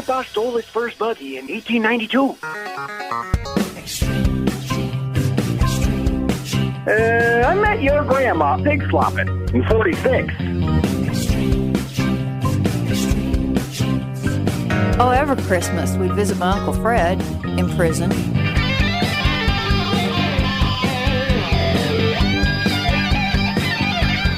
Grandpa stole his first buggy in 1892. I met your grandma pig slopping in 46. Oh, every Christmas we'd visit my Uncle Fred in prison.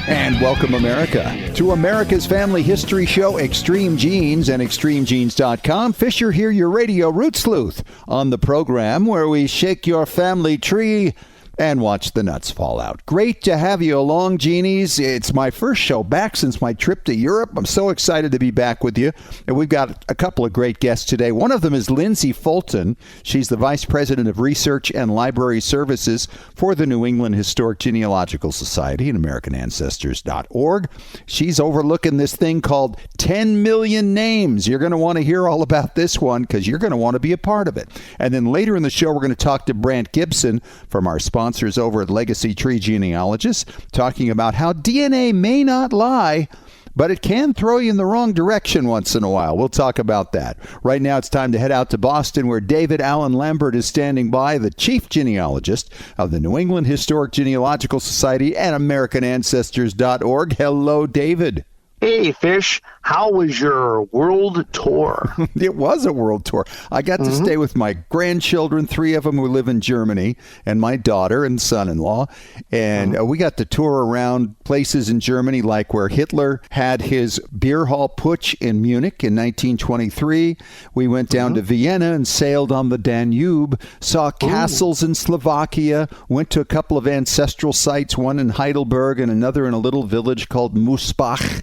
And welcome, America, to America's family history show, Extreme Genes and ExtremeGenes.com. Fisher here, your radio root sleuth, on the program where we shake your family tree and watch the nuts fall out. Great to have you along, Genies. It's my first show back since my trip to Europe. I'm so excited to be back with you. And we've got a couple of great guests today. One of them is Lindsay Fulton. She's the Vice President of Research and Library Services for the New England Historic Genealogical Society and AmericanAncestors.org. She's overlooking this thing called 10 million names. You're going to want to hear all about this one because you're going to want to be a part of it. And then later in the show, we're going to talk to Brant Gibson from our sponsors over at Legacy Tree Genealogists, talking about how DNA may not lie, but it can throw you in the wrong direction once in a while. We'll talk about that. Right now, it's time to head out to Boston, where David Allen Lambert is standing by, the chief genealogist of the New England Historic Genealogical Society and AmericanAncestors.org. Hello, David. Hey, Fish, how was your world tour? It was a world tour. I got to stay with my grandchildren, 3 of them who live in Germany, and my daughter and son-in-law. And we got to tour around places in Germany, like where Hitler had his beer hall putsch in Munich in 1923. We went down to Vienna and sailed on the Danube, saw castles in Slovakia, went to a couple of ancestral sites, one in Heidelberg and another in a little village called Musbach.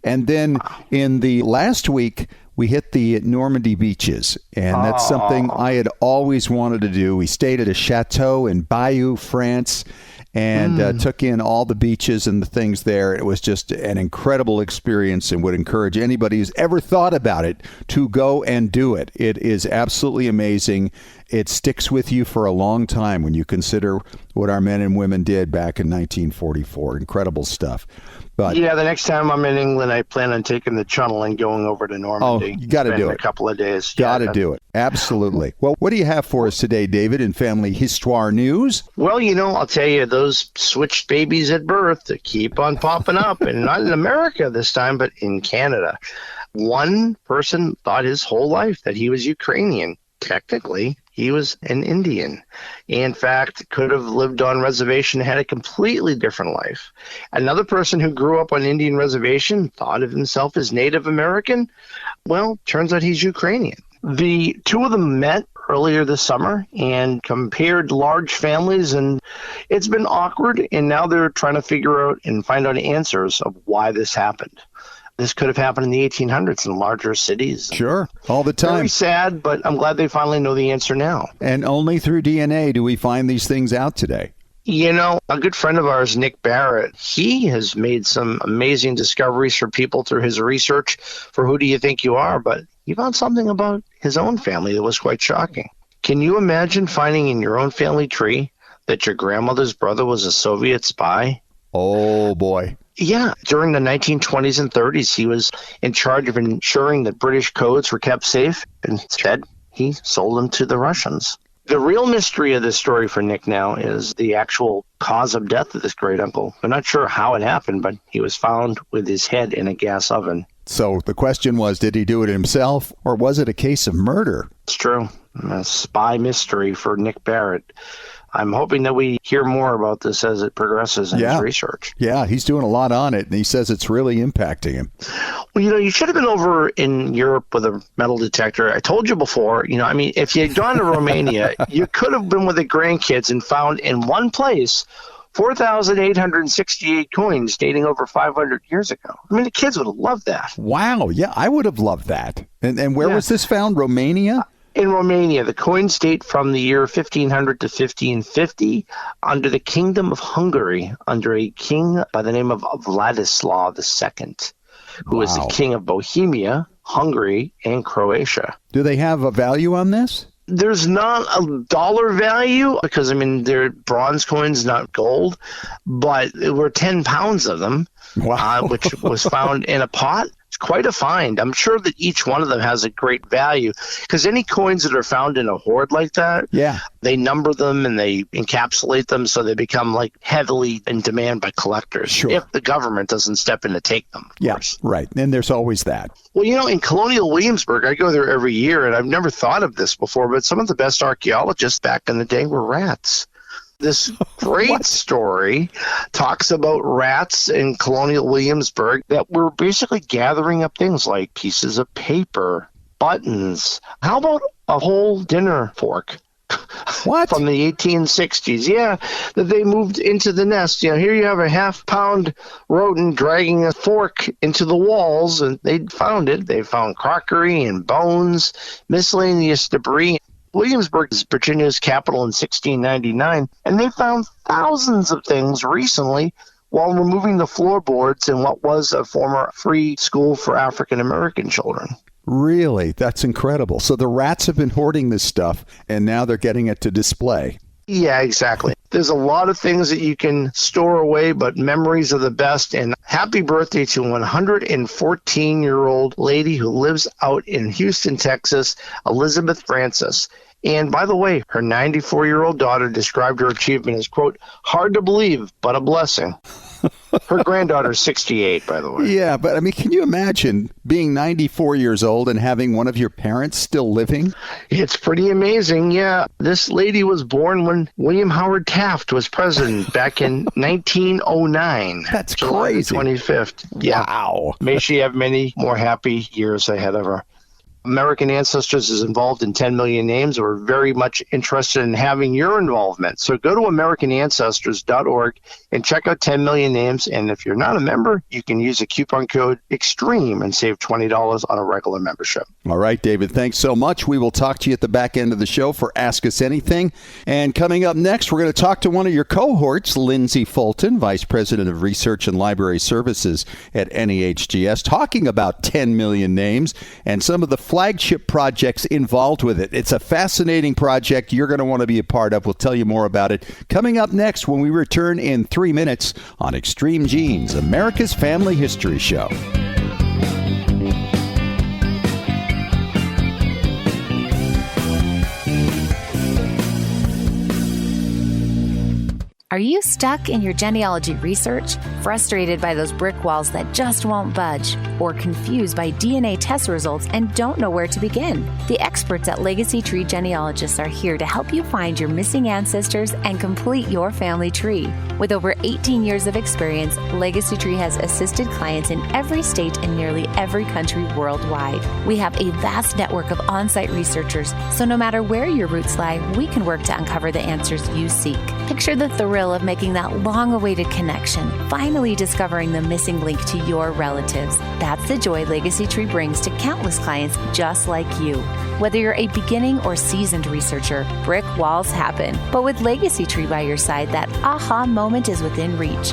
And then in the last week, we hit the Normandy beaches, and that's something I had always wanted to do. We stayed at a chateau in Bayeux, France, and took in all the beaches and the things there. It was just an incredible experience, and would encourage anybody who's ever thought about it to go and do it. It is absolutely amazing. It sticks with you for a long time when you consider what our men and women did back in 1944. Incredible stuff. But yeah, the next time I'm in England, I plan on taking the Channel and going over to Normandy. Oh, you got to do it. A couple of days. Got to do it. Absolutely. Well, what do you have for us today, David, in Family Histoire news? Well, I'll tell you, those switched babies at birth that keep on popping up, and not in America this time, but in Canada. One person thought his whole life that he was Ukrainian. Technically, he was an Indian. In fact, could have lived on reservation, had a completely different life. Another person who grew up on Indian reservation thought of himself as Native American. Well, turns out he's Ukrainian. The two of them met earlier this summer and compared large families, and it's been awkward, and now they're trying to figure out and find out answers of why this happened. This could have happened in the 1800s in larger cities. Sure, all the time. Very sad, but I'm glad they finally know the answer now. And only through DNA do we find these things out today. A good friend of ours, Nick Barratt, he has made some amazing discoveries for people through his research for Who Do You Think You Are? But he found something about his own family that was quite shocking. Can you imagine finding in your own family tree that your grandmother's brother was a Soviet spy? Oh, boy. Yeah, during the 1920s and 30s, he was in charge of ensuring that British codes were kept safe. Instead, he sold them to the Russians. The real mystery of this story for Nick now is the actual cause of death of this great uncle. We're not sure how it happened, but he was found with his head in a gas oven. So the question was, did he do it himself, or was it a case of murder? It's true. A spy mystery for Nick Barratt. I'm hoping that we hear more about this as it progresses in his research. Yeah, he's doing a lot on it, and he says it's really impacting him. Well, you should have been over in Europe with a metal detector. I told you before, if you had gone to Romania, you could have been with the grandkids and found in one place 4,868 coins dating over 500 years ago. The kids would have loved that. Wow, yeah, I would have loved that. And where was this found? Romania? In Romania, the coins date from the year 1500 to 1550 under the Kingdom of Hungary, under a king by the name of Vladislav II, who was the king of Bohemia, Hungary, and Croatia. Do they have a value on this? There's not a dollar value because, they're bronze coins, not gold, but there were 10 pounds of them, which was found in a pot. quite a find. I'm sure that each one of them has a great value, because any coins that are found in a hoard like that, they number them and they encapsulate them so they become like heavily in demand by collectors if the government doesn't step in to take them. Right. And there's always that. Well, in Colonial Williamsburg, I go there every year, and I've never thought of this before, but some of the best archaeologists back in the day were rats. This great story talks about rats in Colonial Williamsburg that were basically gathering up things like pieces of paper, buttons. How about a whole dinner fork? What? From the 1860s. Yeah, that they moved into the nest. Here you have a half-pound rodent dragging a fork into the walls, and they found it. They found crockery and bones, miscellaneous debris. Williamsburg is Virginia's capital in 1699, and they found thousands of things recently while removing the floorboards in what was a former free school for African-American children. Really? That's incredible. So the rats have been hoarding this stuff, and now they're getting it to display. Yeah, exactly. There's a lot of things that you can store away, but memories are the best. And happy birthday to 114-year-old lady who lives out in Houston, Texas, Elizabeth Francis. And by the way, her 94-year-old daughter described her achievement as, quote, hard to believe, but a blessing. Her granddaughter's 68, by the way. Yeah, but can you imagine being 94 years old and having one of your parents still living? It's pretty amazing, yeah. This lady was born when William Howard Taft was president back in 1909. That's July crazy. 25th. Yeah. Wow. May she have many more happy years ahead of her. American Ancestors is involved in 10 Million Names. We're very much interested in having your involvement. So go to AmericanAncestors.org and check out 10 Million Names. And if you're not a member, you can use a coupon code EXTREME and save $20 on a regular membership. All right, David, thanks so much. We will talk to you at the back end of the show for Ask Us Anything. And coming up next, we're going to talk to one of your cohorts, Lindsay Fulton, Vice President of Research and Library Services at NEHGS, talking about 10 Million Names and some of the flagship projects involved with it. It's a fascinating project you're going to want to be a part of. We'll tell you more about it coming up next when we return in 3 minutes on Extreme Genes, America's Family History Show. Are you stuck in your genealogy research, frustrated by those brick walls that just won't budge, or confused by DNA test results and don't know where to begin? The experts at Legacy Tree Genealogists are here to help you find your missing ancestors and complete your family tree. With over 18 years of experience, Legacy Tree has assisted clients in every state and nearly every country worldwide. We have a vast network of on-site researchers, so no matter where your roots lie, we can work to uncover the answers you seek. Picture the thrill of making that long-awaited connection, finally discovering the missing link to your relatives. That's the joy Legacy Tree brings to countless clients just like you. Whether you're a beginning or seasoned researcher, brick walls happen. But with Legacy Tree by your side, that aha moment is within reach.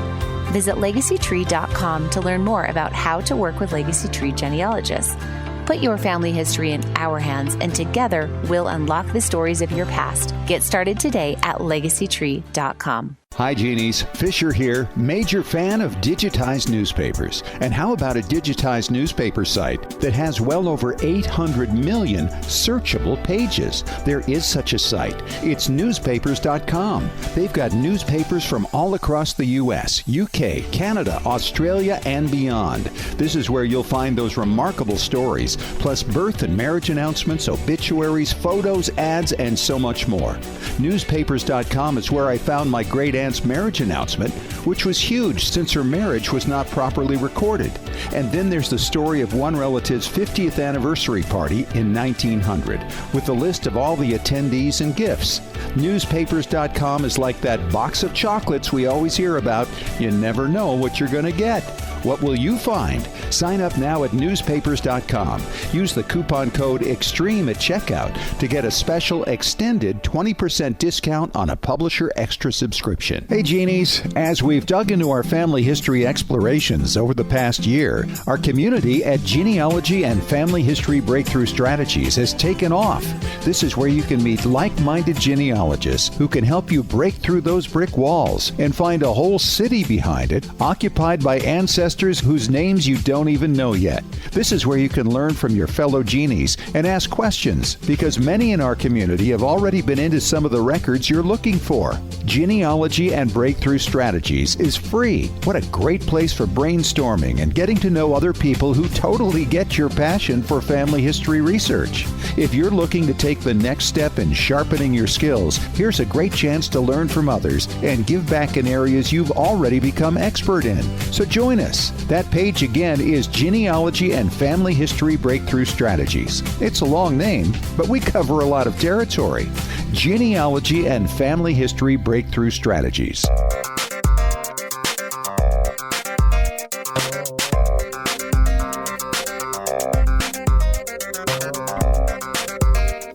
Visit LegacyTree.com to learn more about how to work with Legacy Tree genealogists. Put your family history in our hands, and together we'll unlock the stories of your past. Get started today at LegacyTree.com. Hi, Genies. Fisher here, major fan of digitized newspapers. And how about a digitized newspaper site that has well over 800 million searchable pages? There is such a site. It's Newspaperscom. They've got newspapers from all across the U.S., UK, Canada, Australia, and beyond. This is where you'll find those remarkable stories, plus birth and marriage announcements, obituaries, photos, ads, and so much more. Newspaperscom is where I found my great aunt's marriage announcement, which was huge since her marriage was not properly recorded. And then there's the story of one relative's 50th anniversary party in 1900, with a list of all the attendees and gifts. Newspapers.com is like that box of chocolates we always hear about. You never know what you're going to get. What will you find? Sign up now at newspapers.com. Use the coupon code EXTREME at checkout to get a special extended 20% discount on a Publisher Extra subscription. Hey, Genies, as we we've dug into our family history explorations over the past year, our community at Genealogy and Family History Breakthrough Strategies has taken off. This is where you can meet like-minded genealogists who can help you break through those brick walls and find a whole city behind it, occupied by ancestors whose names you don't even know yet. This is where you can learn from your fellow genies and ask questions, because many in our community have already been into some of the records you're looking for. Genealogy and Breakthrough Strategies is free. What a great place for brainstorming and getting to know other people who totally get your passion for family history research. If you're looking to take the next step in sharpening your skills, here's a great chance to learn from others and give back in areas you've already become expert in. So join us. That page again is Genealogy and Family History Breakthrough Strategies. It's a long name, but we cover a lot of territory. Genealogy and Family History Breakthrough Strategies.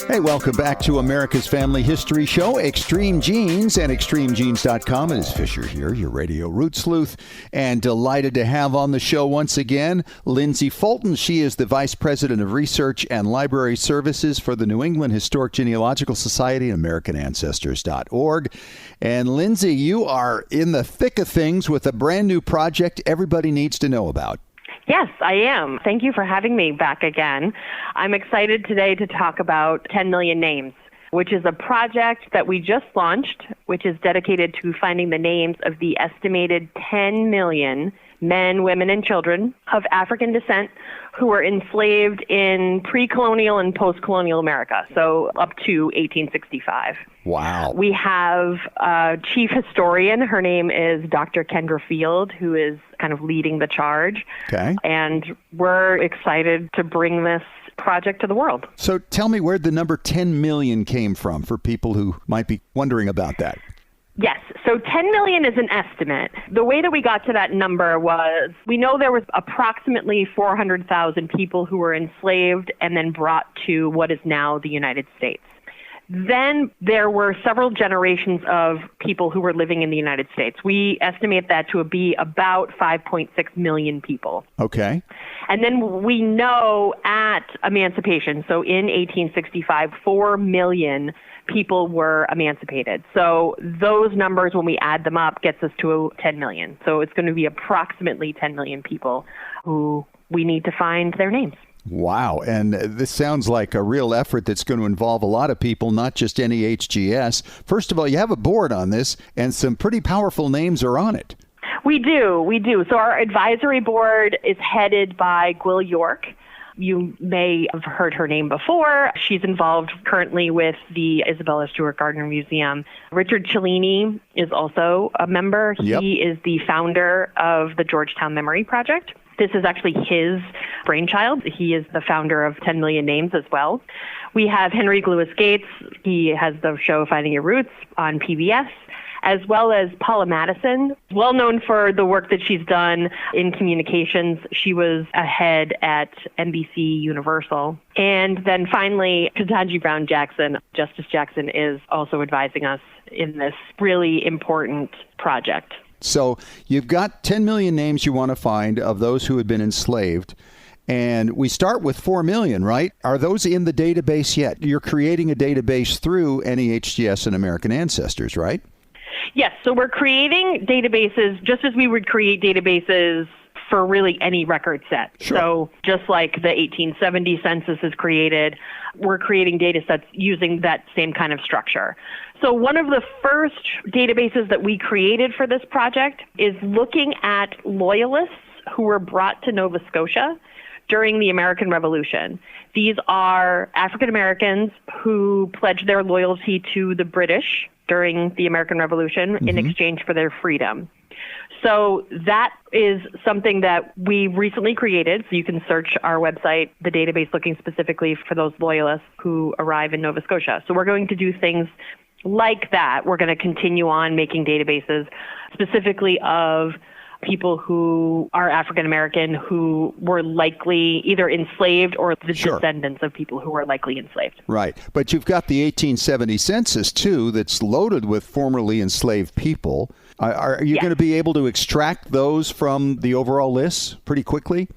Hey, welcome back to America's Family History Show, Extreme Genes and ExtremeGenes.com. It is Fisher here, your radio root sleuth, and delighted to have on the show once again Lindsay Fulton. She is the Vice President of Research and Library Services for the New England Historic Genealogical Society and AmericanAncestors.org. And Lindsay, you are in the thick of things with a brand new project everybody needs to know about. Yes, I am. Thank you for having me back again. I'm excited today to talk about 10 Million Names, which is a project that we just launched, which is dedicated to finding the names of the estimated 10 million men, women, and children of African descent who were enslaved in pre-colonial and post-colonial America, so up to 1865. Wow. We have a chief historian. Her name is Dr. Kendra Field, who is kind of leading the charge. Okay. And we're excited to bring this project to the world. So tell me where the number 10 million came from for people who might be wondering about that. Yes. So 10 million is an estimate. The way that we got to that number was, we know there was approximately 400,000 people who were enslaved and then brought to what is now the United States. Then there were several generations of people who were living in the United States. We estimate that to be about 5.6 million people. Okay. And then we know at emancipation, so in 1865, 4 million people were emancipated. So those numbers, when we add them up, gets us to 10 million. So it's going to be approximately 10 million people who we need to find their names. Wow. And this sounds like a real effort that's going to involve a lot of people, not just any HGS. First of all, you have a board on this, and some pretty powerful names are on it. We do. So our advisory board is headed by Gwyl York. You may have heard her name before. She's involved currently with the Isabella Stewart Gardner Museum. Richard Cellini is also a member. Yep. He is the founder of the Georgetown Memory Project. This is actually his brainchild. He is the founder of 10 Million Names as well. We have Henry Louis Gates. He has the show Finding Your Roots on PBS, as well as Paula Madison, well known for the work that she's done in communications. She was a head at NBC Universal. And then finally, Ketanji Brown Jackson. Justice Jackson is also advising us in this really important project. So you've got 10 million names you want to find of those who had been enslaved. And we start with 4 million, right? Are those in the database yet? You're creating a database through NEHGS and American Ancestors, right? Yes. So we're creating databases just as we would create databases for really any record set. Sure. So just like the 1870 census is created, we're creating data sets using that same kind of structure. So one of the first databases that we created for this project is looking at loyalists who were brought to Nova Scotia during the American Revolution. These are African Americans who pledged their loyalty to the British during the American Revolution in exchange for their freedom. So that is something that we recently created. So you can search our website, the database, looking specifically for those loyalists who arrive in Nova Scotia. So we're going to do things like that. We're going to continue on making databases specifically of people who are African American who were likely either enslaved or the descendants of people who were likely enslaved. Right. But you've got the 1870 census, too, that's loaded with formerly enslaved people. Are you going to be able to extract those from the overall list pretty quickly?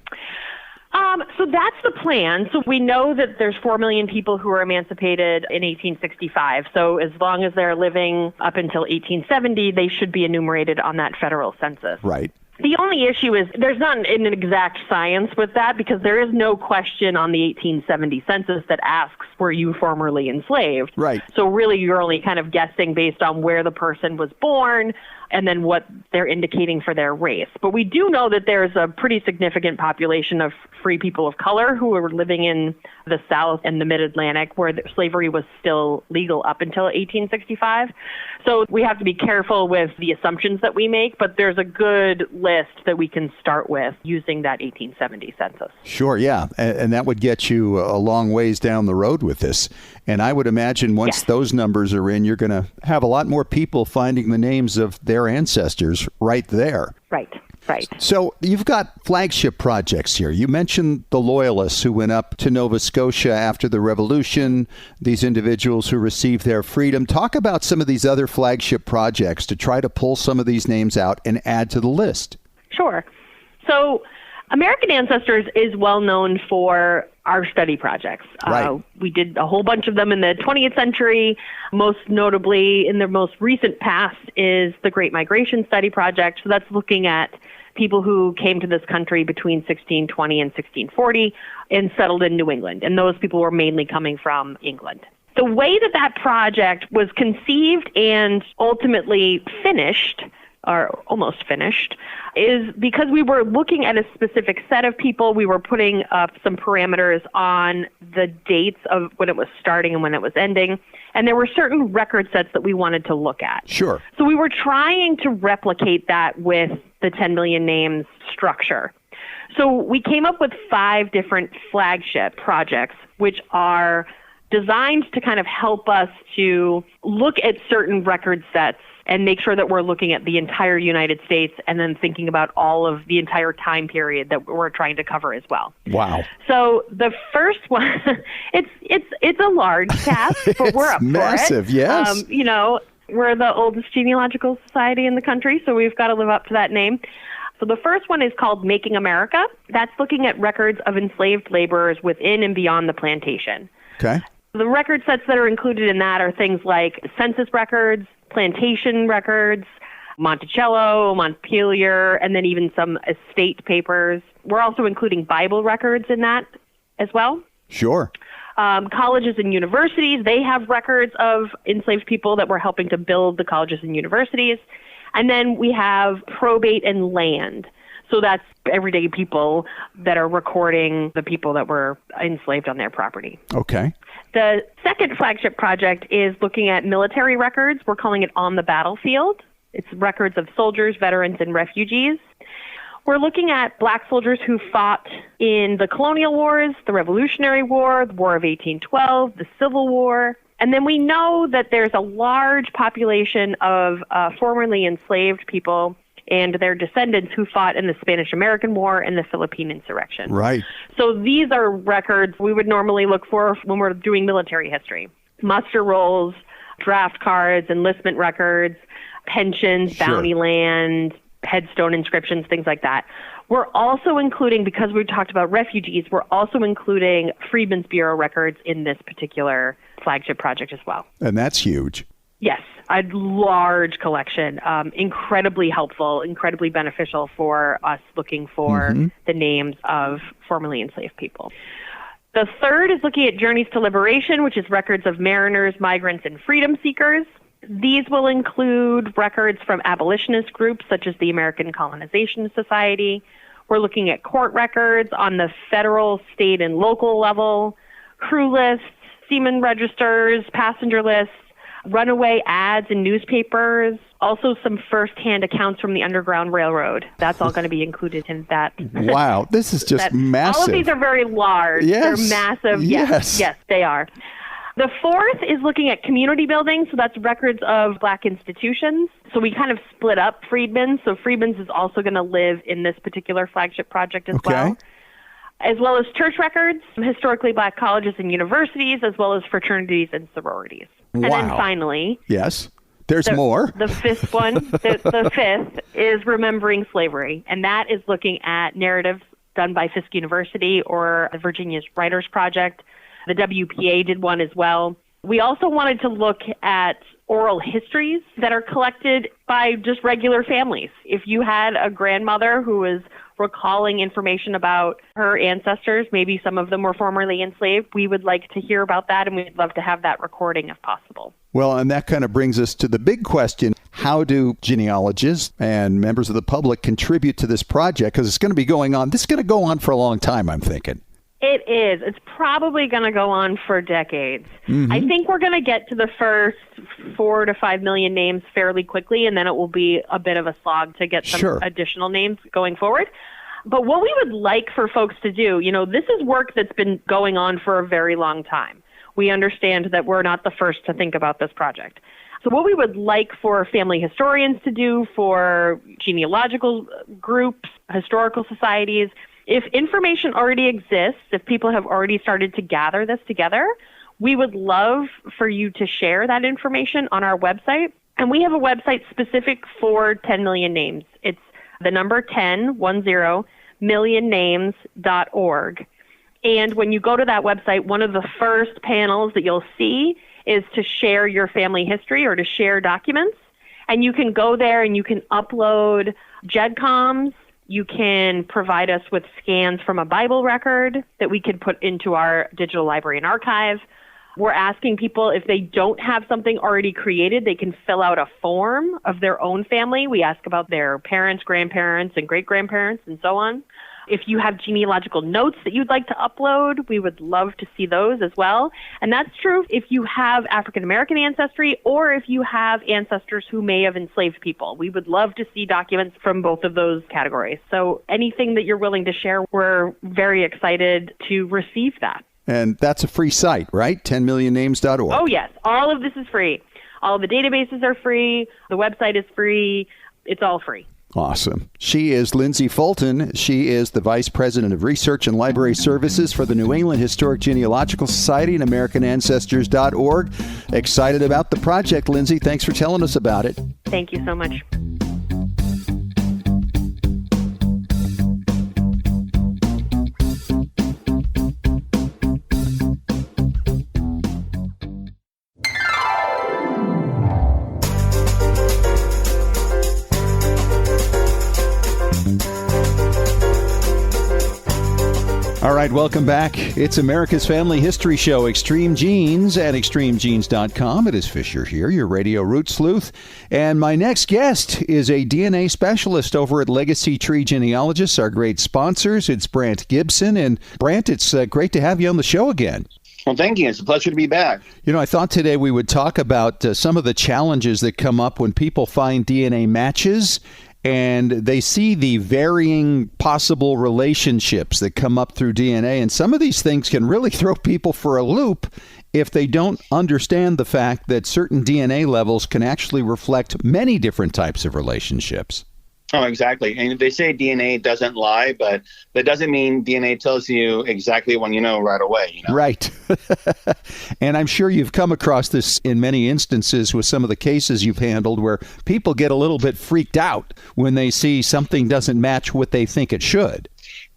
So that's the plan. So we know that there's 4 million people who were emancipated in 1865. So as long as they're living up until 1870, they should be enumerated on that federal census. Right. The only issue is there's not an exact science with that because there is no question on the 1870 census that asks, were you formerly enslaved? Right. So really you're only kind of guessing based on where the person was born and then what they're indicating for their race. But we do know that there's a pretty significant population of free people of color who were living in the South and the Mid-Atlantic where slavery was still legal up until 1865. So we have to be careful with the assumptions that we make, but there's a good list that we can start with using that 1870 census. Sure, yeah. And that would get you a long ways down the road with this. And I would imagine once those numbers are in, you're going to have a lot more people finding the names of their ancestors right there. Right. So you've got flagship projects here. You mentioned the Loyalists who went up to Nova Scotia after the Revolution, these individuals who received their freedom. Talk about some of these other flagship projects to try to pull some of these names out and add to the list. Sure. So American Ancestors is well known for our study projects. Right. We did a whole bunch of them in the 20th century. Most notably, in the most recent past, is the Great Migration Study Project. So that's looking at people who came to this country between 1620 and 1640 and settled in New England. And those people were mainly coming from England. The way that that project was conceived and ultimately finished, or almost finished, is because we were looking at a specific set of people. We were putting up some parameters on the dates of when it was starting and when it was ending. And there were certain record sets that we wanted to look at. Sure. So we were trying to replicate that with the 10 million names structure. So we came up with 5 different flagship projects, which are designed to kind of help us to look at certain record sets and make sure that we're looking at the entire United States and then thinking about all of the entire time period that we're trying to cover as well. Wow. So the first one, it's a large task, but we're up massive, for it. Yes. We're the oldest genealogical society in the country, so we've got to live up to that name. So the first one is called Making America. That's looking at records of enslaved laborers within and beyond the plantation. Okay. The record sets that are included in that are things like census records, plantation records, Monticello, Montpelier, and then even some estate papers. We're also including Bible records in that as well. Sure. Colleges and universities, they have records of enslaved people that we're helping to build the colleges and universities. And then we have probate and land. So that's everyday people that are recording the people that were enslaved on their property. Okay. The second flagship project is looking at military records. We're calling it On the Battlefield. It's records of soldiers, veterans, and refugees. We're looking at Black soldiers who fought in the colonial wars, the Revolutionary War, the War of 1812, the Civil War. And then we know that there's a large population of formerly enslaved people and their descendants who fought in the Spanish-American War and the Philippine Insurrection. Right. So these are records we would normally look for when we're doing military history. Muster rolls, draft cards, enlistment records, pensions, bounty land, headstone inscriptions, things like that. We're also including, because we talked about refugees, we're also including Freedmen's Bureau records in this particular flagship project as well. And that's huge. Yes, a large collection, incredibly helpful, incredibly beneficial for us looking for the names of formerly enslaved people. The third is looking at Journeys to Liberation, which is records of mariners, migrants, and freedom seekers. These will include records from abolitionist groups such as the American Colonization Society. We're looking at court records on the federal, state, and local level, crew lists, seaman registers, passenger lists, runaway ads in newspapers, also some first-hand accounts from the Underground Railroad. That's all going to be included in that. Wow, this is just massive. All of these are very large. Yes. They're massive. Yes. Yes, they are. The fourth is looking at community building, so that's records of Black institutions. So we kind of split up Freedmen's, so Freedmen's is also going to live in this particular flagship project as well. As well as church records, historically Black colleges and universities, as well as fraternities and sororities. Wow. And then finally... Yes, there's more. The fifth one, the fifth is remembering slavery, and that is looking at narratives done by Fisk University or the Virginia's Writers Project. The WPA did one as well. We also wanted to look at oral histories that are collected by just regular families. If you had a grandmother who was recalling information about her ancestors, maybe some of them were formerly enslaved, we would like to hear about that, and we'd love to have that recording if possible. Well, and that kind of brings us to the big question. How do genealogists and members of the public contribute to this project? Because it's going to be going on. This is going to go on for a long time, I'm thinking. It is. It's probably going to go on for decades. I think we're going to get to the first 4 to 5 million names fairly quickly, and then it will be a bit of a slog to get some additional names going forward. But what we would like for folks to do, this is work that's been going on for a very long time. We understand that we're not the first to think about this project. So what we would like for family historians to do, for genealogical groups, historical societies, if information already exists, if people have already started to gather this together, we would love for you to share that information on our website. And we have a website specific for 10 million names. It's the number 10millionnames.org. And when you go to that website, one of the first panels that you'll see is to share your family history or to share documents. And you can go there and you can upload GEDCOMs. You can provide us with scans from a Bible record that we could put into our digital library and archive. We're asking people, if they don't have something already created, they can fill out a form of their own family. We ask about their parents, grandparents, and great-grandparents, and so on. If you have genealogical notes that you'd like to upload, we would love to see those as well. And that's true if you have African-American ancestry or if you have ancestors who may have enslaved people. We would love to see documents from both of those categories. So anything that you're willing to share, we're very excited to receive that. And that's a free site, right? 10millionnames.org. Oh, yes. All of this is free. All of the databases are free. The website is free. It's all free. Awesome. She is Lindsay Fulton. She is the Vice President of Research and Library Services for the New England Historic Genealogical Society and AmericanAncestors.org. Excited about the project, Lindsay. Thanks for telling us about it. Thank you so much. All right, welcome back. It's America's Family History Show, Extreme Genes at extremegenes.com. It is Fisher here, your radio root sleuth. And my next guest is a DNA specialist over at Legacy Tree Genealogists, our great sponsors. It's Brant Gibson. And Brant, it's great to have you on the show again. Well, thank you. It's a pleasure to be back. I thought today we would talk about some of the challenges that come up when people find DNA matches and they see the varying possible relationships that come up through DNA. And some of these things can really throw people for a loop if they don't understand the fact that certain DNA levels can actually reflect many different types of relationships. Oh, exactly. And they say DNA doesn't lie, but that doesn't mean DNA tells you exactly when you know right away. Right. And I'm sure you've come across this in many instances with some of the cases you've handled where people get a little bit freaked out when they see something doesn't match what they think it should.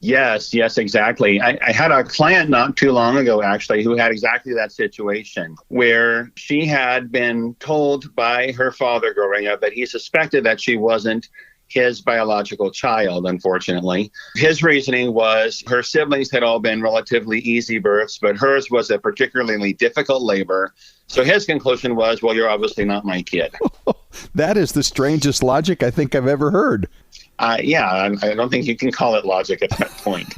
Yes, exactly. I had a client not too long ago, actually, who had exactly that situation where she had been told by her father growing up that he suspected that she wasn't his biological child, unfortunately. His reasoning was her siblings had all been relatively easy births, but hers was a particularly difficult labor. So his conclusion was, well, you're obviously not my kid. That is the strangest logic I think I've ever heard. Yeah, I don't think you can call it logic at that point.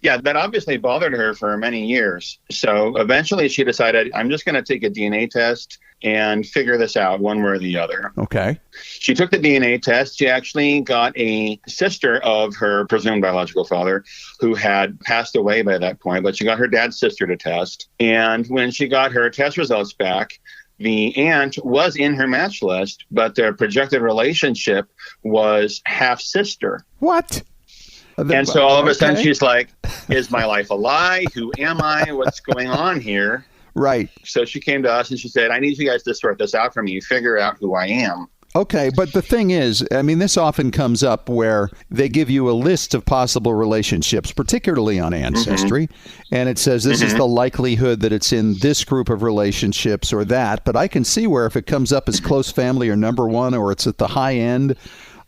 Yeah, that obviously bothered her for many years. So eventually she decided, I'm just going to take a DNA test and figure this out one way or the other. Okay. She took the DNA test. She actually got a sister of her presumed biological father who had passed away by that point, but she got her dad's sister to test. And when she got her test results back, the aunt was in her match list, but their projected relationship was half-sister. What? And so all of a sudden she's like, is my life a lie? Who am I? What's going on here? Right. So she came to us and she said, I need you guys to sort this out for me, figure out who I am. Okay, but the thing is, I mean, this often comes up where they give you a list of possible relationships, particularly on Ancestry, and it says this is the likelihood that it's in this group of relationships or that. But I can see where if it comes up as close family or number one, or it's at the high end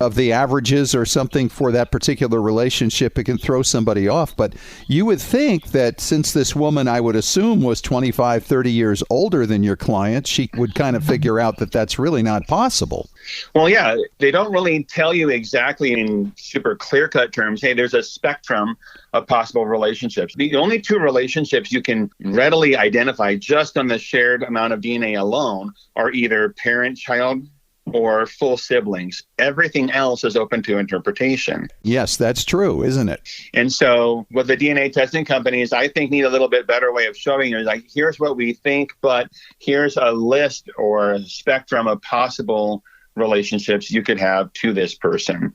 of the averages or something for that particular relationship, it can throw somebody off. But you would think that since this woman, I would assume, was 25, 30 years older than your client, she would kind of figure out that that's really not possible. Well, yeah, they don't really tell you exactly in super clear-cut terms, hey, there's a spectrum of possible relationships. The only two relationships you can readily identify just on the shared amount of DNA alone are either parent-child or full siblings. Everything else is open to interpretation. Yes, that's true, isn't it? And so what the DNA testing companies, I think, need a little bit better way of showing you is like, here's what we think, but here's a list or a spectrum of possible relationships you could have to this person,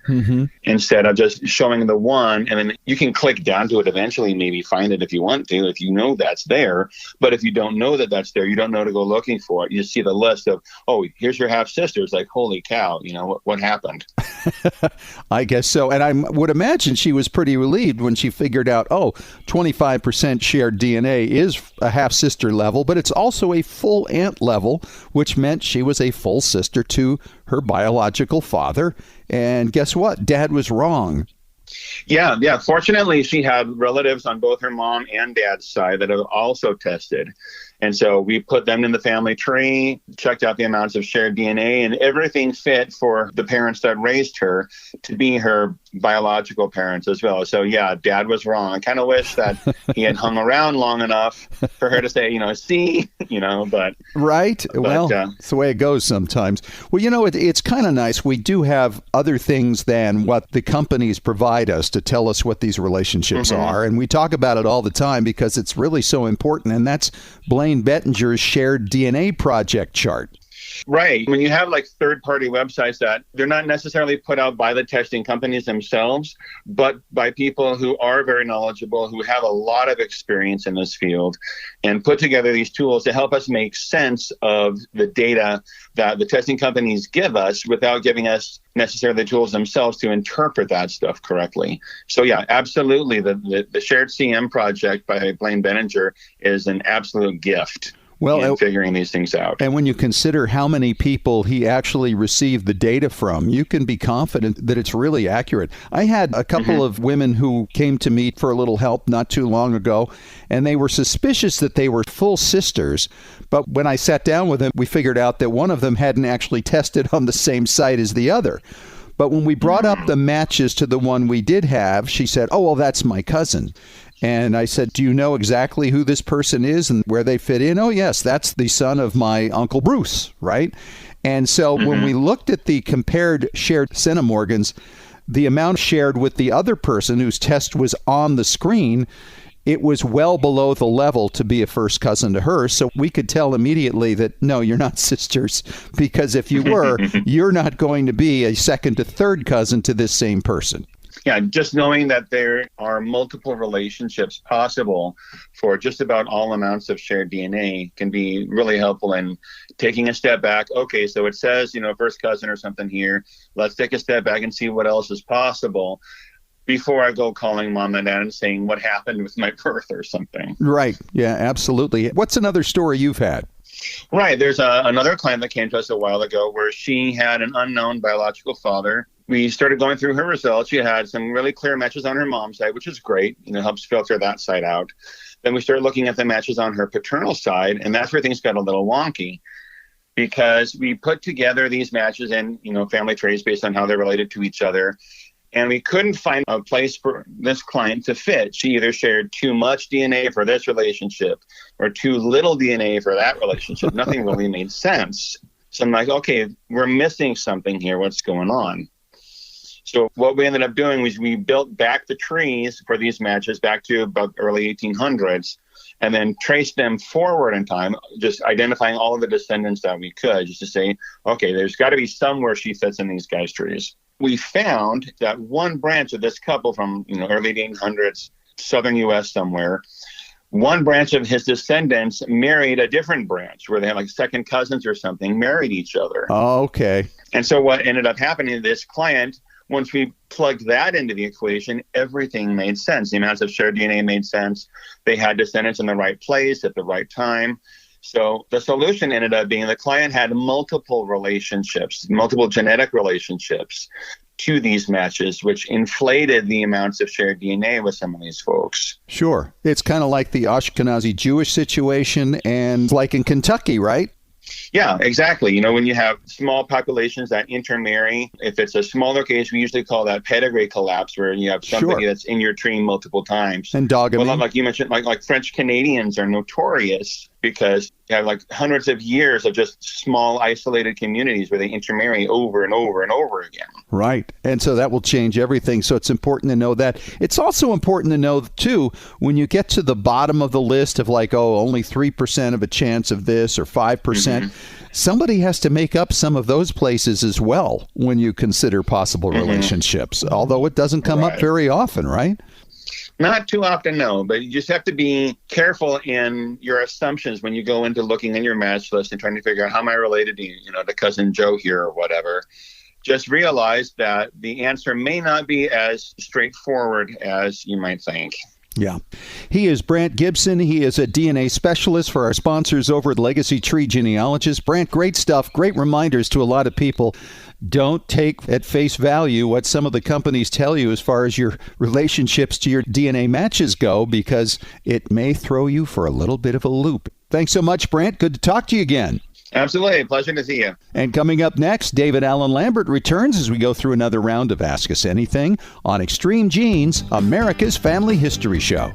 instead of just showing the one. And then you can click down to it eventually, maybe find it if you want to, if you know that's there. But if you don't know that that's there, you don't know to go looking for it. You see the list of, oh, here's your half sister. It's like, holy cow, you know, what happened? I guess so. And I would imagine she was pretty relieved when she figured out, 25% shared DNA is a half sister level, but it's also a full aunt level, which meant she was a full sister to her biological father. And guess what? Dad was wrong. Yeah. Fortunately, she had relatives on both her mom and dad's side that have also tested. And so we put them in the family tree, checked out the amounts of shared DNA, and everything fit for the parents that raised her to be her biological parents as well. So, yeah, Dad was wrong. I kind of wish that he had hung around long enough for her to say, but... Right? Well, it's the way it goes sometimes. Well, it's kind of nice. We do have other things than what the companies provide us to tell us what these relationships are. And we talk about it all the time because it's really so important. And that's Blaine Bettinger's shared DNA project chart. Right. When you have like third-party websites that they're not necessarily put out by the testing companies themselves, but by people who are very knowledgeable, who have a lot of experience in this field, and put together these tools to help us make sense of the data that the testing companies give us without giving us necessarily the tools themselves to interpret that stuff correctly. So yeah, absolutely. The Shared CM project by Blaine Bettinger is an absolute gift. In figuring these things out. And when you consider how many people he actually received the data from, you can be confident that it's really accurate. I had a couple of women who came to me for a little help not too long ago, and they were suspicious that they were full sisters. But when I sat down with them, we figured out that one of them hadn't actually tested on the same site as the other. But when we brought up the matches to the one we did have, she said, oh, well, that's my cousin. And I said, do you know exactly who this person is and where they fit in? Oh, yes, that's the son of my Uncle Bruce, right? And so when we looked at the compared shared centimorgans, the amount shared with the other person whose test was on the screen, it was well below the level to be a first cousin to her. So we could tell immediately that, no, you're not sisters, because if you were, you're not going to be a second to third cousin to this same person. Yeah, just knowing that there are multiple relationships possible for just about all amounts of shared DNA can be really helpful in taking a step back. Okay, so it says, first cousin or something here. Let's take a step back and see what else is possible before I go calling mom and dad and saying what happened with my birth or something. Right. Yeah, absolutely. What's another story you've had? Right. There's another client that came to us a while ago where she had an unknown biological father. We started going through her results. She had some really clear matches on her mom's side, which is great. Helps filter that side out. Then we started looking at the matches on her paternal side, and that's where things got a little wonky because we put together these matches in, family trees based on how they're related to each other. And we couldn't find a place for this client to fit. She either shared too much DNA for this relationship or too little DNA for that relationship. Nothing really made sense. So I'm like, okay, we're missing something here. What's going on? So what we ended up doing was we built back the trees for these matches back to about early 1800s and then traced them forward in time, just identifying all of the descendants that we could, just to say, okay, there's got to be somewhere she fits in these guys' trees. We found that one branch of this couple from early 1800s, southern U.S. somewhere, one branch of his descendants married a different branch where they had like second cousins or something, married each other. Oh, okay. And so what ended up happening to this client, once we plugged that into the equation, everything made sense. The amounts of shared DNA made sense. They had descendants in the right place at the right time. So the solution ended up being the client had multiple relationships, multiple genetic relationships to these matches, which inflated the amounts of shared DNA with some of these folks. Sure. It's kind of like the Ashkenazi Jewish situation and like in Kentucky, right? Yeah, exactly. When you have small populations that intermarry, if it's a smaller case, we usually call that pedigree collapse, where you have somebody that's in your tree multiple times. And dogamy. Well, like you mentioned, like French Canadians are notorious because you have like hundreds of years of just small isolated communities where they intermarry over and over and over again. Right. And so that will change everything. So it's important to know that. It's also important to know, too, when you get to the bottom of the list of like, only 3% of a chance of this or 5%, somebody has to make up some of those places as well when you consider possible relationships, although it doesn't come up very often, right? Not too often, no, but you just have to be careful in your assumptions when you go into looking in your match list and trying to figure out how am I related to, to cousin Joe here or whatever. Just realize that the answer may not be as straightforward as you might think. Yeah. He is Brant Gibson. He is a DNA specialist for our sponsors over at Legacy Tree Genealogist. Brant, great stuff. Great reminders to a lot of people. Don't take at face value what some of the companies tell you as far as your relationships to your DNA matches go, because it may throw you for a little bit of a loop. Thanks so much, Brant. Good to talk to you again. Absolutely. Pleasure to see you. And coming up next, David Allen Lambert returns as we go through another round of Ask Us Anything on Extreme Genes, America's Family History Show.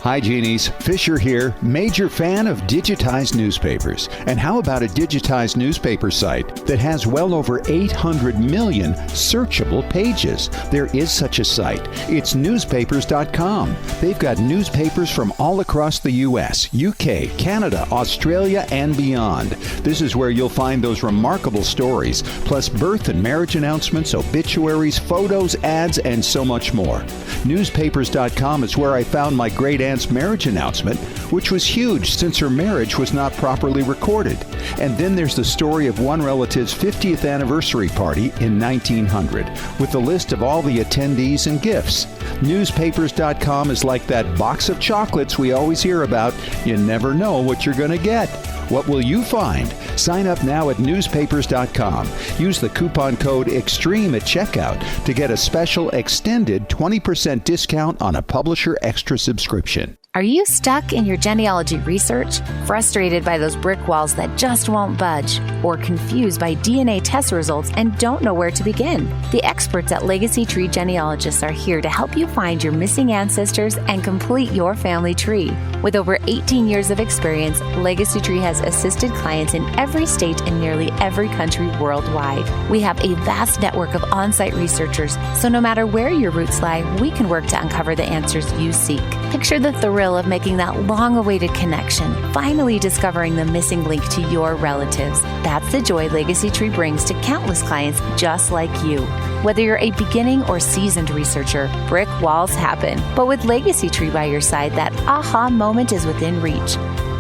Hi, Genies. Fisher here, major fan of digitized newspapers. And how about a digitized newspaper site that has well over 800 million searchable pages? There is such a site. It's Newspaperscom. They've got newspapers from all across the U.S., UK, Canada, Australia, and beyond. This is where you'll find those remarkable stories, plus birth and marriage announcements, obituaries, photos, ads, and so much more. Newspaperscom is where I found my great aunt's marriage announcement, which was huge since her marriage was not properly recorded. And then there's the story of one relative's 50th anniversary party in 1900, with a list of all the attendees and gifts. Newspapers.com is like that box of chocolates we always hear about. You never know what you're going to get. What will you find? Sign up now at newspapers.com. Use the coupon code EXTREME at checkout to get a special extended 20% discount on a Publisher Extra subscription. Are you stuck in your genealogy research, frustrated by those brick walls that just won't budge, or confused by DNA test results and don't know where to begin? The experts at Legacy Tree Genealogists are here to help you find your missing ancestors and complete your family tree. With over 18 years of experience, Legacy Tree has assisted clients in every state and nearly every country worldwide. We have a vast network of on-site researchers, so no matter where your roots lie, we can work to uncover the answers you seek. Picture the thrill of making that long-awaited connection, finally discovering the missing link to your relatives. That's the joy Legacy Tree brings to countless clients just like you. Whether you're a beginning or seasoned researcher, brick walls happen. But with Legacy Tree by your side, that aha moment is within reach.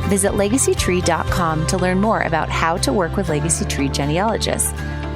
Visit legacytree.com to learn more about how to work with Legacy Tree Genealogists.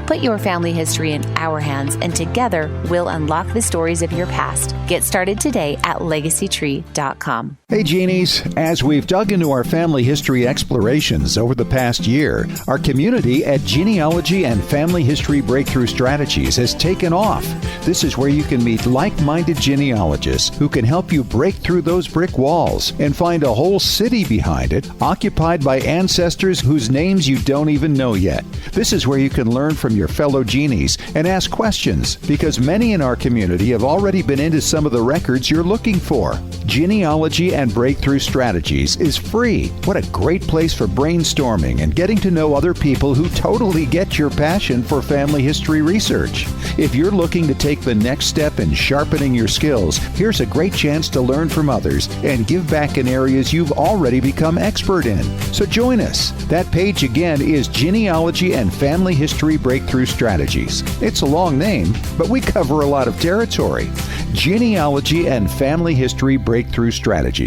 Put your family history in our hands, and together we'll unlock the stories of your past. Get started today at legacytree.com. Hey Genies, as we've dug into our family history explorations over the past year, our community at Genealogy and Family History Breakthrough Strategies has taken off. This is where you can meet like-minded genealogists who can help you break through those brick walls and find a whole city behind it, occupied by ancestors whose names you don't even know yet. This is where you can learn from your fellow genies and ask questions, because many in our community have already been into some of the records you're looking for. Genealogy and Breakthrough Strategies is free. What a great place for brainstorming and getting to know other people who totally get your passion for family history research. If you're looking to take the next step in sharpening your skills, here's a great chance to learn from others and give back in areas you've already become expert in. So join us. That page again is Genealogy and Family History Breakthrough Strategies. It's a long name, but we cover a lot of territory. Genealogy and Family History Breakthrough Strategies.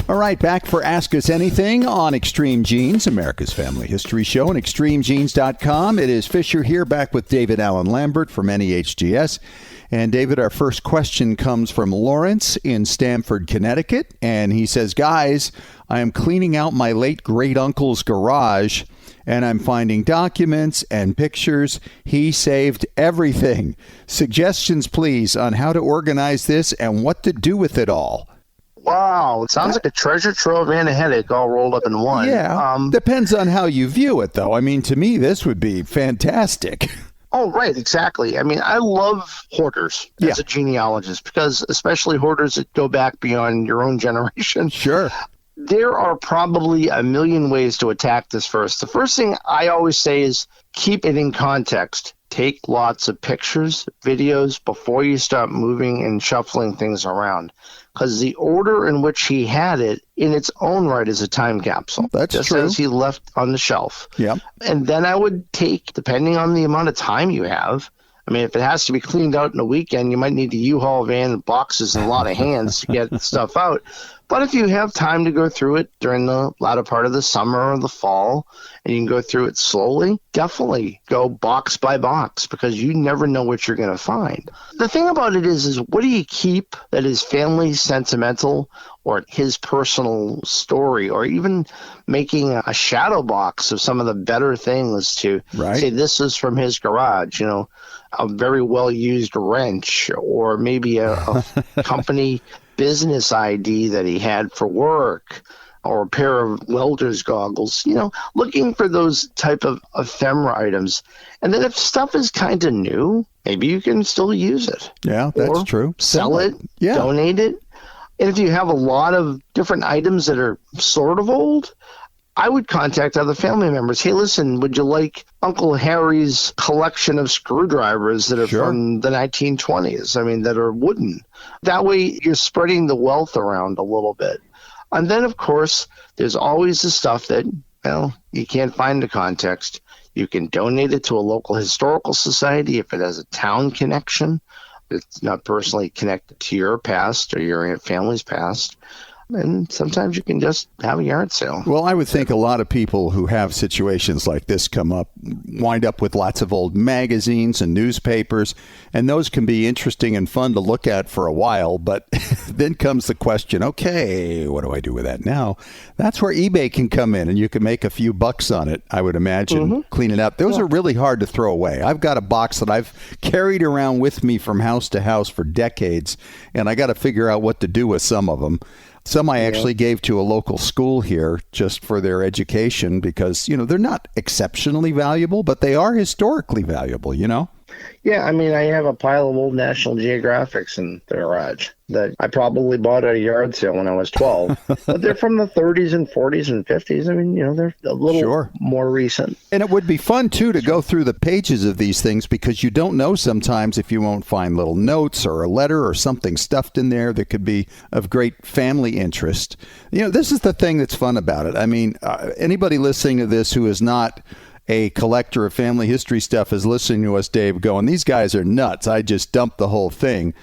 All right, back for Ask Us Anything on Extreme Genes, America's Family History Show, and ExtremeGenes.com. It is Fisher here, back with David Allen Lambert from NEHGS. And David, our first question comes from Lawrence in Stamford, Connecticut. And he says, guys, I am cleaning out my late great-uncle's garage, and I'm finding documents and pictures. He saved everything. Suggestions, please, on how to organize this and what to do with it all. Wow, it sounds like a treasure trove and a headache all rolled up in one. Yeah, depends on how you view it, though. I mean, to me, this would be fantastic. Oh, right, exactly. I mean, I love hoarders as a genealogist, because especially hoarders that go back beyond your own generation. Sure. There are probably a million ways to attack this first. The first thing I always say is keep it in context. Take lots of pictures, videos before you start moving and shuffling things around, because the order in which he had it in its own right is a time capsule. That's just true. as he left on the shelf. Yeah. And then I would take, depending on the amount of time you have, I mean, if it has to be cleaned out in a weekend, you might need a U-Haul van and boxes and a lot of hands to get stuff out. But if you have time to go through it during the latter part of the summer or the fall, and you can go through it slowly, definitely go box by box, because you never know what you're going to find. The thing about it is what do you keep that is family sentimental or his personal story, or even making a shadow box of some of the better things to say this is from his garage, you know, a very well-used wrench, or maybe a company business ID that he had for work, or a pair of welder's goggles, you know, looking for those type of ephemera items. And then if stuff is kind of new, maybe you can still use it. Yeah, that's true. Sell it, donate it. And if you have a lot of different items that are sort of old, I would contact other family members. Hey, listen, would you like Uncle Harry's collection of screwdrivers that are from the 1920s? I mean, that are wooden. That way you're spreading the wealth around a little bit. And then, of course, there's always the stuff that, well, you can't find the context. You can donate it to a local historical society if it has a town connection. It's not personally connected to your past or your family's past. And sometimes you can just have a yard sale. Well, I would think a lot of people who have situations like this wind up with lots of old magazines and newspapers, and those can be interesting and fun to look at for a while, but then comes the question, okay, what do I do with that now? That's where eBay can come in, and you can make a few bucks on it, I would imagine, clean it up. Those are really hard to throw away. I've got a box that I've carried around with me from house to house for decades, and I got to figure out what to do with some of them. Some I actually gave to a local school here just for their education because, you know, they're not exceptionally valuable, but they are historically valuable, you know? Yeah, I mean, I have a pile of old National Geographics in the garage that I probably bought at a yard sale when I was 12. But they're from the 30s and 40s and 50s. I mean, you know, they're a little more recent. And it would be fun, too, to go through the pages of these things because you don't know sometimes if you won't find little notes or a letter or something stuffed in there that could be of great family interest. You know, this is the thing that's fun about it. I mean, anybody listening to this who is not a collector of family history stuff is listening to us, Dave, going, these guys are nuts. I just dumped the whole thing.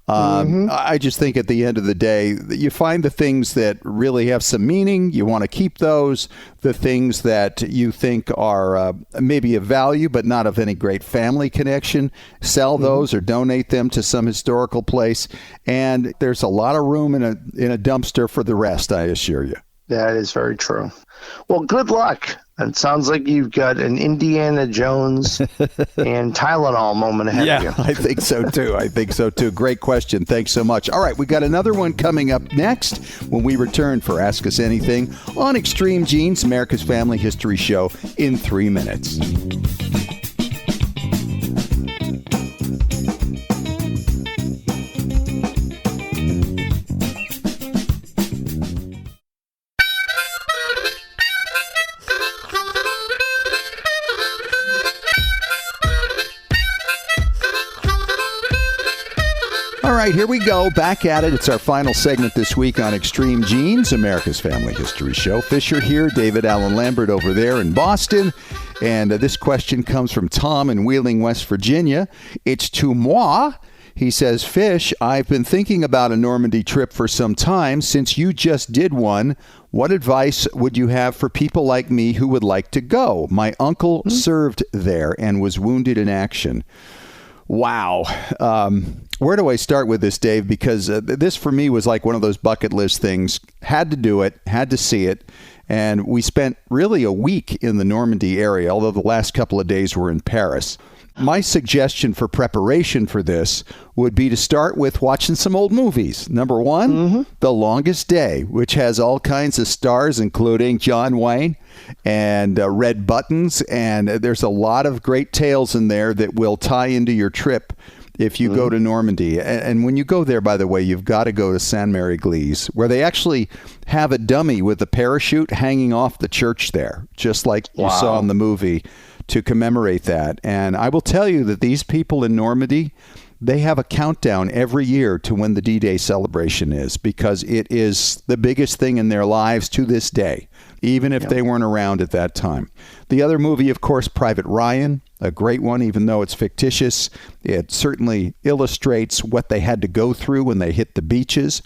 I just think at the end of the day, you find the things that really have some meaning. You want to keep those. The things that you think are maybe of value but not of any great family connection, sell those or donate them to some historical place. And there's a lot of room in a dumpster for the rest, I assure you. That is very true. Well, good luck. It sounds like you've got an Indiana Jones and Tylenol moment ahead of you. Yeah, I think so too. Great question. Thanks so much. All right, we got another one coming up next when we return for Ask Us Anything on Extreme Genes, America's Family History Show, in 3 minutes. All right, here we go. Back at it. It's our final segment this week on Extreme Genes, America's Family History Show. Fisher here, David Allen Lambert over there in Boston. And this question comes from Tom in Wheeling, West Virginia. It's to moi. He says, Fish, I've been thinking about a Normandy trip for some time. Since you just did one, what advice would you have for people like me who would like to go? My uncle served there and was wounded in action. Wow. Where do I start with this, Dave? Because this for me was like one of those bucket list things. Had to do it, had to see it. And we spent really a week in the Normandy area, although the last couple of days were in Paris. My suggestion for preparation for this would be to start with watching some old movies. Number one, The Longest Day, which has all kinds of stars, including John Wayne and Red Buttons. And there's a lot of great tales in there that will tie into your trip if you go to Normandy. And when you go there, by the way, you've got to go to Saint-Mary-Église, where they actually have a dummy with a parachute hanging off the church there, just like you saw in the movie, to commemorate that. And I will tell you that these people in Normandy, they have a countdown every year to when the D-Day celebration is, because it is the biggest thing in their lives to this day, even if they weren't around at that time. The other movie, of course, Private Ryan, a great one, even though it's fictitious. It certainly illustrates what they had to go through when they hit the beaches.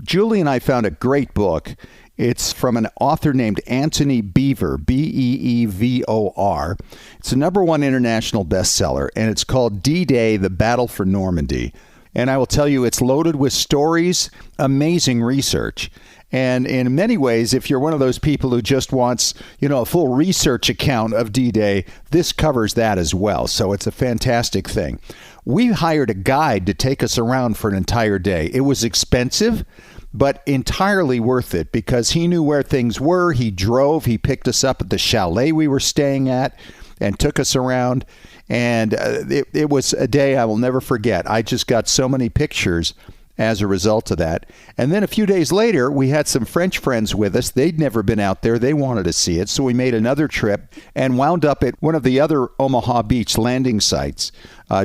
Julie and I found a great book. It's from an author named Anthony Beevor, Beevor. It's a #1 international bestseller, and it's called D-Day, The Battle for Normandy. And I will tell you, it's loaded with stories, amazing research. And in many ways, if you're one of those people who just wants, a full research account of D-Day, this covers that as well. So it's a fantastic thing. We hired a guide to take us around for an entire day. It was expensive, but entirely worth it because he knew where things were. He drove. He picked us up at the chalet we were staying at and took us around. And it was a day I will never forget. I just got so many pictures as a result of that. And then a few days later, we had some French friends with us. They'd never been out there. They wanted to see it. So we made another trip and wound up at one of the other Omaha Beach landing sites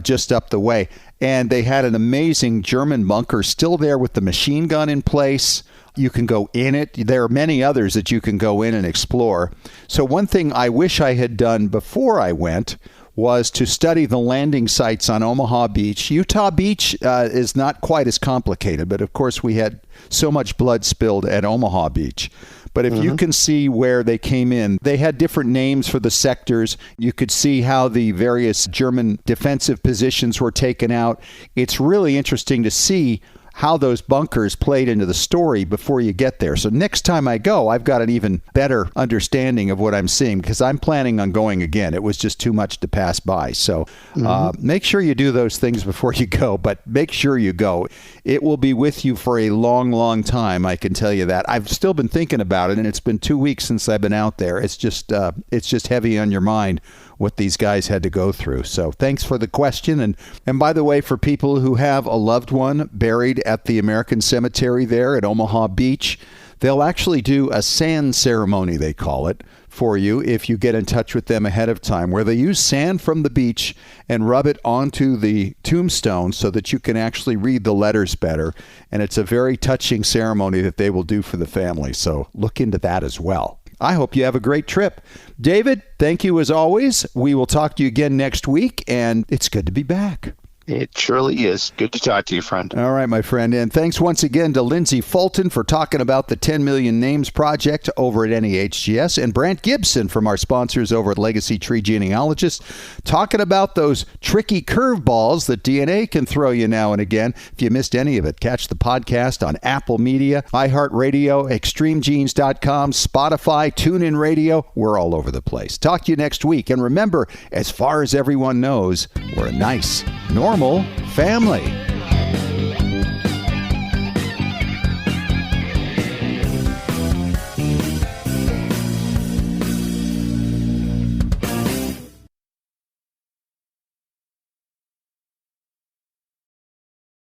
just up the way. And they had an amazing German bunker still there with the machine gun in place. You can go in it. There are many others that you can go in and explore. So one thing I wish I had done before I went was to study the landing sites on Omaha Beach. Utah Beach is not quite as complicated, but of course we had so much blood spilled at Omaha Beach. But if you can see where they came in, they had different names for the sectors. You could see how the various German defensive positions were taken out. It's really interesting to see how those bunkers played into the story before you get there. So next time I go, I've got an even better understanding of what I'm seeing because I'm planning on going again. It was just too much to pass by. So make sure you do those things before you go, but make sure you go. It will be with you for a long, long time, I can tell you that. I've still been thinking about it, and it's been 2 weeks since I've been out there. It's just heavy on your mind what these guys had to go through. So thanks for the question. And by the way, for people who have a loved one buried at the American Cemetery there at Omaha Beach, they'll actually do a sand ceremony, they call it, for you if you get in touch with them ahead of time, where they use sand from the beach and rub it onto the tombstone so that you can actually read the letters better. And it's a very touching ceremony that they will do for the family. So look into that as well. I hope you have a great trip. David, thank you as always. We will talk to you again next week, and it's good to be back. It surely is. Good to talk to you, friend. All right, my friend. And thanks once again to Lindsay Fulton for talking about the 10 Million Names Project over at NEHGS, and Brant Gibson from our sponsors over at Legacy Tree Genealogist, talking about those tricky curveballs that DNA can throw you now and again. If you missed any of it, catch the podcast on Apple Media, iHeartRadio, ExtremeGenes.com, Spotify, TuneIn Radio. We're all over the place. Talk to you next week. And remember, as far as everyone knows, we're a nice, normal family.